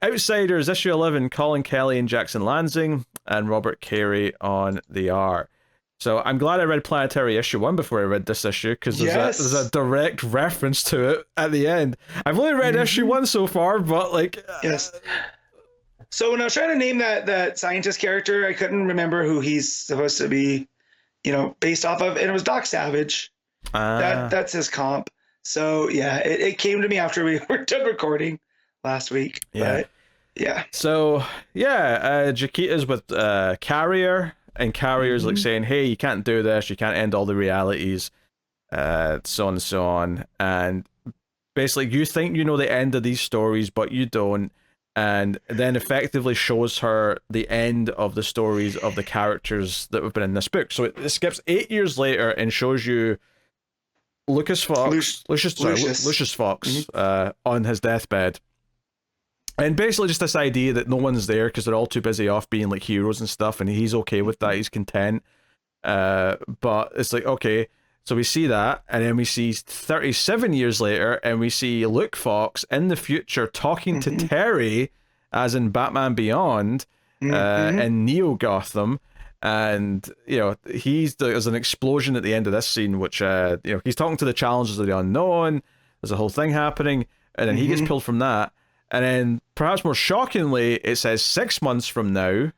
Outsiders, issue 11, Colin Kelly and Jackson Lansing, and Robert Carey on the art. So I'm glad I read Planetary issue 1 before I read this issue, because there's a Yes. direct reference to it at the end. I've only read issue 1 so far, but like... Yes. So when I was trying to name that scientist character, I couldn't remember who he's supposed to be, based off of, and it was Doc Savage. That's his comp. So yeah, it came to me after we were done recording last week. Yeah. But, yeah. So yeah, Jaquita's with Carrier, and Carrier's like saying, "Hey, you can't do this. You can't end all the realities." So on and so on, and basically, you think you know the end of these stories, but you don't. And then effectively shows her the end of the stories of the characters that have been in this book. So it skips 8 years later and shows you Lucius Fox on his deathbed. And basically just this idea that no one's there because they're all too busy off being like heroes and stuff, and he's okay with that, he's content. But it's like, okay, so we see that, and then we see 37 years later, and we see Luke Fox in the future talking to Terry, as in Batman Beyond, in Neo Gotham, and there's an explosion at the end of this scene, which he's talking to the challenges of the unknown. There's a whole thing happening, and then he gets pulled from that, and then perhaps more shockingly, it says 6 months from now,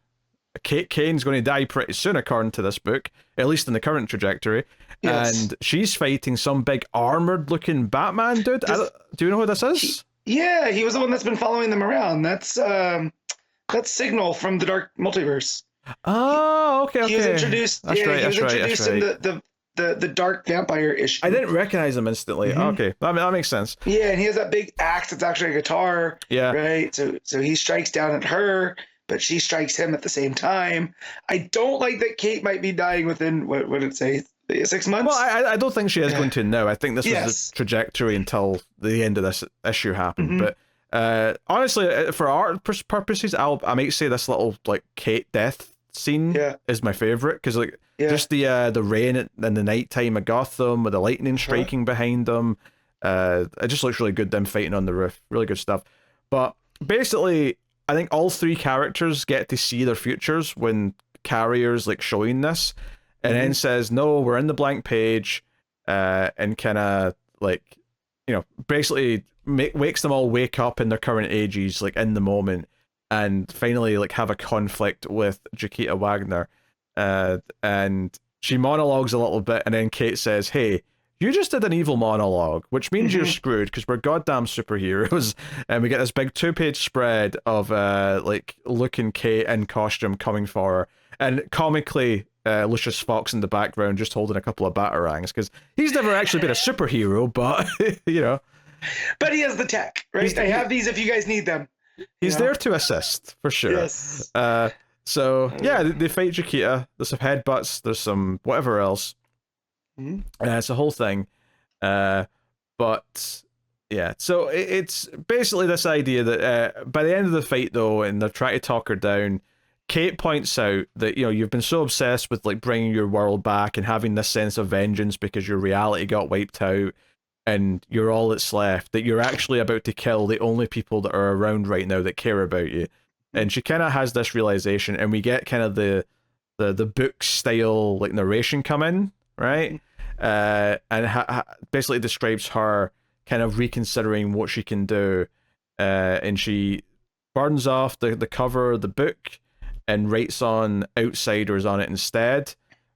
Kate Kane's going to die pretty soon, according to this book, at least in the current trajectory. Yes. And she's fighting some big armored-looking Batman dude. Do you know who this is? He was the one that's been following them around. That's Signal from the Dark Multiverse. Oh, okay. He was introduced. He was introduced in the Dark Vampire issue. I didn't recognize him instantly. Okay, that makes sense. Yeah, and he has that big axe that's actually a guitar. Yeah. Right. So he strikes down at her, but she strikes him at the same time. I don't like that Kate might be dying within, what did it say, 6 months? Well, I don't think she is going to now. I think this was the trajectory until the end of this issue happened. But honestly, for art purposes, I might say this little like Kate death scene is my favorite, because just the rain in the nighttime of Gotham with the lightning striking behind them. It just looks really good, them fighting on the roof. Really good stuff. But basically, I think all three characters get to see their futures when Carrier's like showing this, and then says, "No, we're in the blank page," and kind of like, basically wakes them all wake up in their current ages, like in the moment, and finally like have a conflict with Jaquita Wagner, and she monologues a little bit, and then Kate says, "Hey, you just did an evil monologue, which means you're screwed because we're goddamn superheroes." And we get this big 2-page spread of like Luke and Kate in costume coming for her, and comically Lucius Fox in the background just holding a couple of batarangs, because he's never actually been a superhero, but But he has the tech, right? I have these if you guys need them. He's there to assist for sure. Yes. So yeah, they fight Jaquita. There's some headbutts. There's some whatever else. It's a whole thing. But yeah, so it's basically this idea that by the end of the fight, though, and they're trying to talk her down, Kate points out that you've been so obsessed with like bringing your world back and having this sense of vengeance because your reality got wiped out and you're all that's left, that you're actually about to kill the only people that are around right now that care about you. And she kind of has this realization, and we get kind of the book style like narration come in, right? And basically describes her kind of reconsidering what she can do, and she burns off the cover of the book and writes on Outsiders on it instead,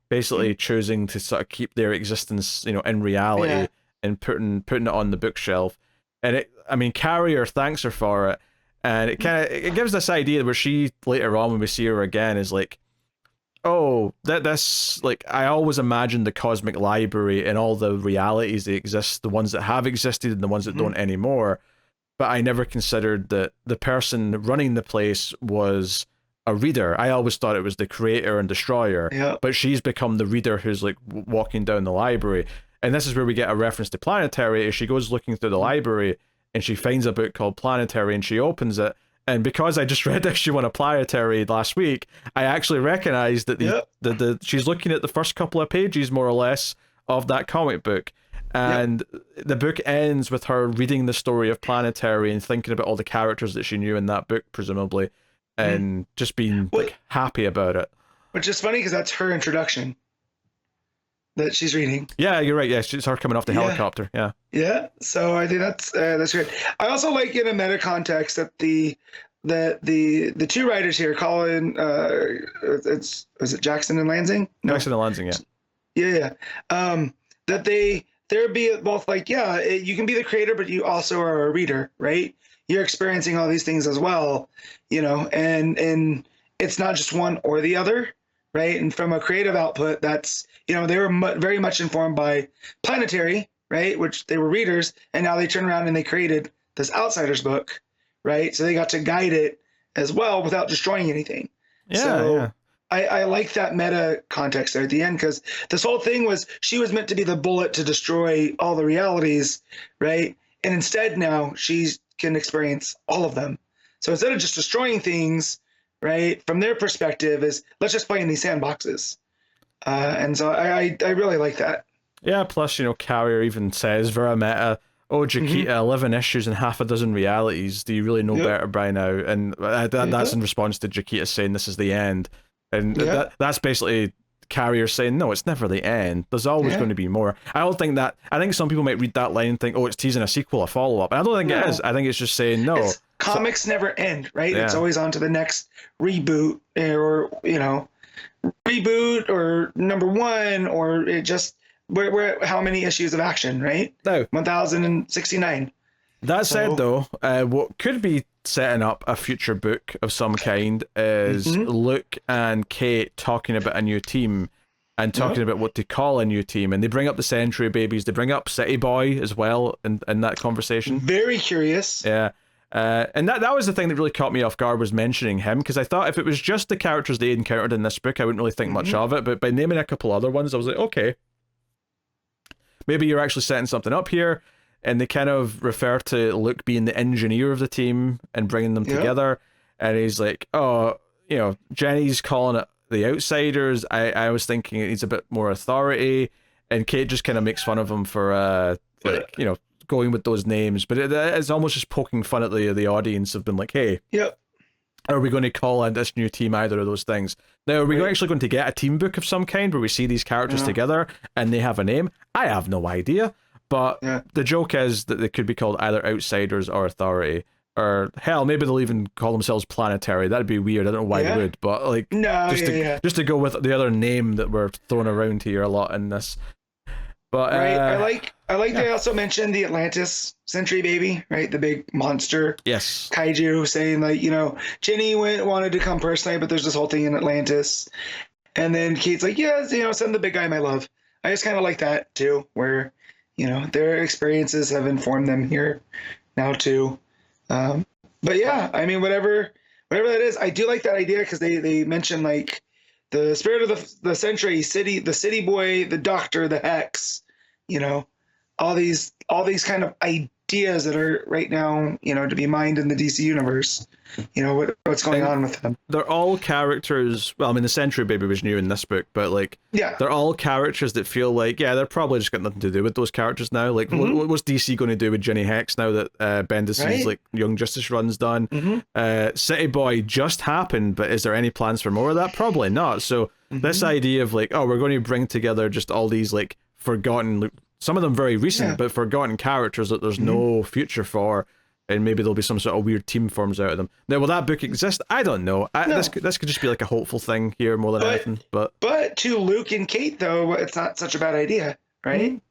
basically choosing to sort of keep their existence, in reality, and putting it on the bookshelf. And Carrier thanks her for it, and it gives this idea where she later on, when we see her again, is like, oh, this, like, I always imagined the cosmic library and all the realities that exist, the ones that have existed and the ones that don't anymore, but I never considered that the person running the place was a reader. I always thought it was the creator and destroyer, but she's become the reader who's like walking down the library. And this is where we get a reference to Planetary, as she goes looking through the library and she finds a book called Planetary and she opens it. And because I just read issue 1 of Planetary last week, I actually recognized that the she's looking at the first couple of pages, more or less, of that comic book. And the book ends with her reading the story of Planetary and thinking about all the characters that she knew in that book, presumably, and just being like happy about it. Which is funny because that's her introduction that she's reading. Yeah, you're right. Yeah, it's her coming off the helicopter. Yeah. Yeah. So I think that's good. I also like in a meta context that the two writers here, Colin, is it Jackson and Lansing? No. Jackson and Lansing, yeah. That they're be both like, you can be the creator, but you also are a reader, right? You're experiencing all these things as well, and it's not just one or the other, right? And from a creative output, that's, they were very much informed by Planetary, right? Which they were readers, and now they turn around and they created this Outsiders book, right? So they got to guide it as well without destroying anything. I like that meta context there at the end, because this whole thing was, she was meant to be the bullet to destroy all the realities, right? And instead now she can experience all of them. So instead of just destroying things, right, from their perspective is, let's just play in these sandboxes. And so I really like that. Yeah, plus, Carrier even says, very meta, Jaquita, 11 issues and half a dozen realities. Do you really know better by now? And that's in response to Jaquita saying this is the end. And that's basically Carrier saying, no, it's never the end. There's always going to be more. I think some people might read that line and think, it's teasing a sequel, a follow-up. And I don't think it is. I think it's just saying, no. Comics never end, right? It's always on to the next reboot or reboot or number one, or it just, we're how many issues of action, right? No. 1069. That said, though, what could be setting up a future book of some kind is Luke and Kate talking about a new team and talking about what to call a new team. And they bring up the Century Babies. They bring up City Boy as well in that conversation. Very curious. Yeah. And that was the thing that really caught me off guard, was mentioning him, because I thought if it was just the characters they encountered in this book, I wouldn't really think much of it. But by naming a couple other ones, I was like, okay, maybe you're actually setting something up here. And they kind of refer to Luke being the engineer of the team and bringing them together. And he's like, Jenny's calling it the Outsiders. I was thinking it needs a bit more authority. And Kate just kind of makes fun of him for, going with those names. But it's almost just poking fun at the audience of being like, hey, are we going to call this new team either of those things? Now, are we actually going to get a team book of some kind where we see these characters together and they have a name? I have no idea. But the joke is that they could be called either Outsiders or Authority. Or, hell, maybe they'll even call themselves Planetary. That'd be weird. I don't know why they would. But, just to go with the other name that we're throwing around here a lot in this. But I like they also mentioned the Atlantis Century Baby, right? The big monster. Yes. Kaiju, saying, like, Jenny wanted to come personally, but there's this whole thing in Atlantis. And then Kate's like, send the big guy my love. I just kind of like that, too, where... their experiences have informed them here now too. But yeah, I mean, whatever that is, I do like that idea, because they mention like the spirit of the century, the city boy, the doctor, the hex, all these kind of ideas that are right now, to be mined in the DC universe. What's going on with them. They're all characters. Well, I mean, the Century Baby was new in this book, but they're all characters that feel like, they're probably just got nothing to do with those characters now. Like, what's DC going to do with Jenny Hex now that Bendis's Young Justice run's done? City Boy just happened, but is there any plans for more of that? Probably not. So this idea of like, we're going to bring together just all these like forgotten, some of them very recent, but forgotten characters that there's no future for. And maybe there'll be some sort of weird team forms out of them. Now, will that book exist? I don't know. This could just be like a hopeful thing here more than anything. But to Luke and Kate, though, it's not such a bad idea, right?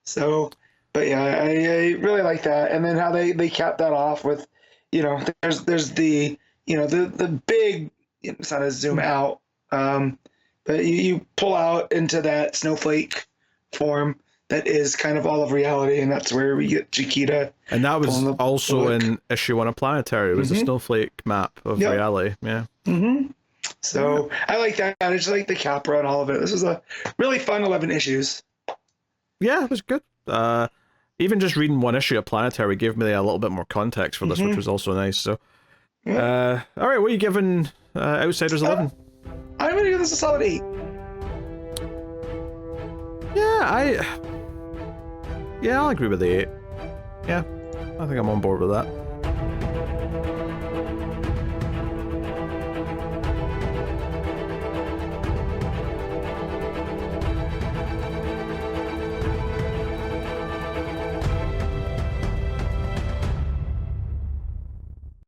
So, but yeah, I really like that. And then how they cap that off with, there's the the big. It's not a zoom out, but you pull out into that snowflake form. That is kind of all of reality, and that's where we get Jaquita. And that was also in issue 1 of Planetary. It was a snowflake map of reality. Yeah. So I like that. I just like the Capra and all of it. This was a really fun 11 issues. Yeah, it was good. Even just reading one issue of Planetary gave me a little bit more context for this, which was also nice. So, all right, what are you giving Outsiders 11? I'm going to give this a solid 8. Yeah, Yeah, I'll agree with the 8. Yeah, I think I'm on board with that.